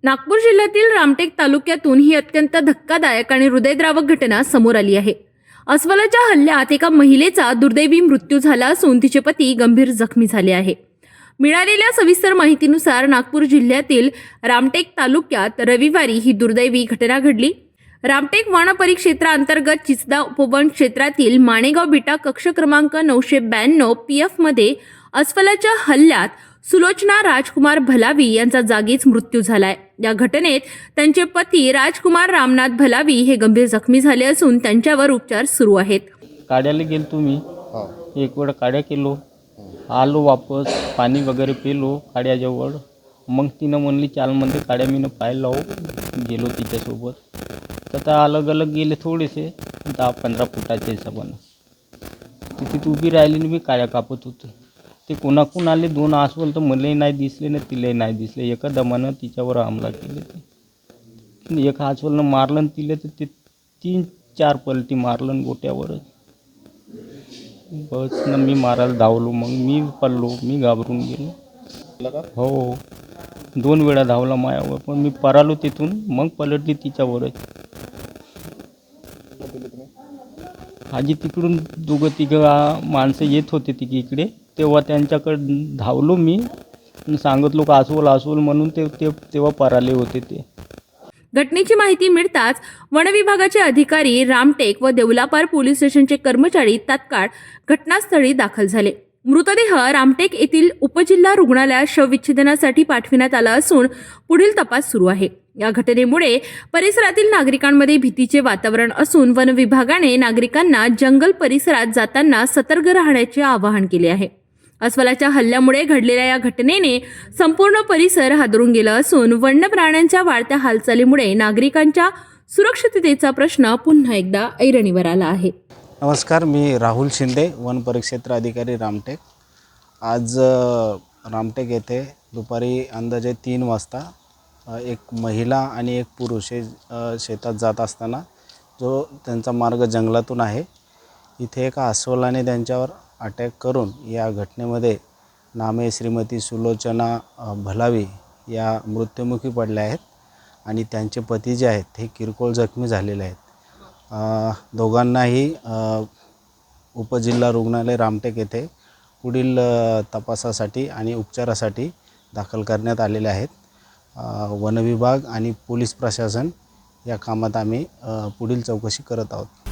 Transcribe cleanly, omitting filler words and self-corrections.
नागपूर जिल्ह्यातील रामटेक तालुक्यातून ही अत्यंत धक्कादायक आणि हृदयद्रावक घटना समोर आली आहे। अस्वलाच्या हल्ल्यात एका महिलेचा दुर्दैवी मृत्यू झाला असून तिचे पती गंभीर जखमी झाले आहे। मिळालेल्या सविस्तर माहितीनुसार नागपूर जिल्ह्यातील रामटेक तालुक्यात रविवारी ही दुर्दैवी घटना घडली। रामटेक वन परिक्षेत्रांतर्गत चिचदा उपवन क्षेत्रातील माणेगाव बिटा कक्ष क्रमांक 992 PF मध्ये अस्वलाच्या हल्ल्यात सुलोचना राजकुमार भलावी यांचा जागीच मृत्यू झालाय। या घटनेत त्यांचे पती राजकुमार रामनाथ भलावी हे गंभीर जखमी झाले असून त्यांच्यावर उपचार सुरू आहेत। काड्याला गेलो तुम्ही एक वेळ काड्या केलो, आलो वापस, पाणी वगैरे पिलो काड्याजवळ। मग तिनं म्हणली चालमध्ये काड्या मीनं पाय लावू, गेलो तिच्यासोबत। तर अलग अलग गेले थोडेसे 10-15 फुटाचे हिशोबानं। तिथे उभी राहिली आणि मी काड्या कापत होतो। ते कोणाकोण आले, 2 अस्वल तर मलाही नाही दिसले ना तिलाही नाही दिसले। एका दमानं तिच्यावर हमला केले ते। एका अस्वलनं मारलं तिला तर ते 3-4 पलटी मारलं गोट्यावरच। बस ना मी मारायला धावलो, मग मी पडलो, मी घाबरून गेलो। हो 2 वेळा धावला मायावर, पण मी परालो तिथून, मग पलटली तिच्यावरच। आजी तिकडून 2-3 माणसं येत होते इकडे, तेव्हा त्यांच्याकडे धावलो मी, सांगितलो का अस्वल म्हणून तेव्हा पराले होते ते। घटनेची माहिती मिळताच वन विभागाचे अधिकारी, रामटेक व देवलापार पोलीस स्टेशनचे कर्मचारी तात्काळ घटनास्थळी दाखल झाले। मृतदेह रामटेक येथील उपजिल्हा रुग्णालयात शवविच्छेदनासाठी पाठविण्यात आला असून पुढील तपास सुरू आहे। या घटनेमुळे परिसरातील नागरिकांमध्ये भीतीचे वातावरण असून वन विभागाने नागरिकांना जंगल परिसरात जाताना सतर्क राहण्याचे आवाहन केले आहे। अस्वलाच्या हल्ल्यामुळे घडलेल्या या घटनेने संपूर्ण परिसर हादरून गेला असून वन्य प्राण्यांच्या वाढत्या हालचालीमुळे नागरिकांच्या सुरक्षिततेचा प्रश्न पुन्हा एकदा ऐरणीवर आला आहे। नमस्कार, मी राहुल शिंदे, वन परिक्षेत्र अधिकारी रामटेक। आज रामटेक येथे दुपारी अंदाजे 3 वाजता एक महिला आणि एक पुरुष हे शेतात जात असताना जो त्यांचा मार्ग जंगलातून आहे, इथे एका अस्वलाने त्यांच्यावर अटॅक करून या घटनेमध्ये नामे श्रीमती सुलोचना भलावी या मृत्युमुखी पडल्या आहेत आणि त्यांचे पती जे आहेत हे किरकोळ जखमी झालेले आहेत। दोघांनाही उपजिल्हा रुग्णालय रामटेक येथे पुढील तपासासाठी आणि उपचारासाठी दाखल करण्यात आलेले आहेत। वन विभाग आणि पोलीस प्रशासन या कामात आम्ही पुढील चौकशी करत आहोत।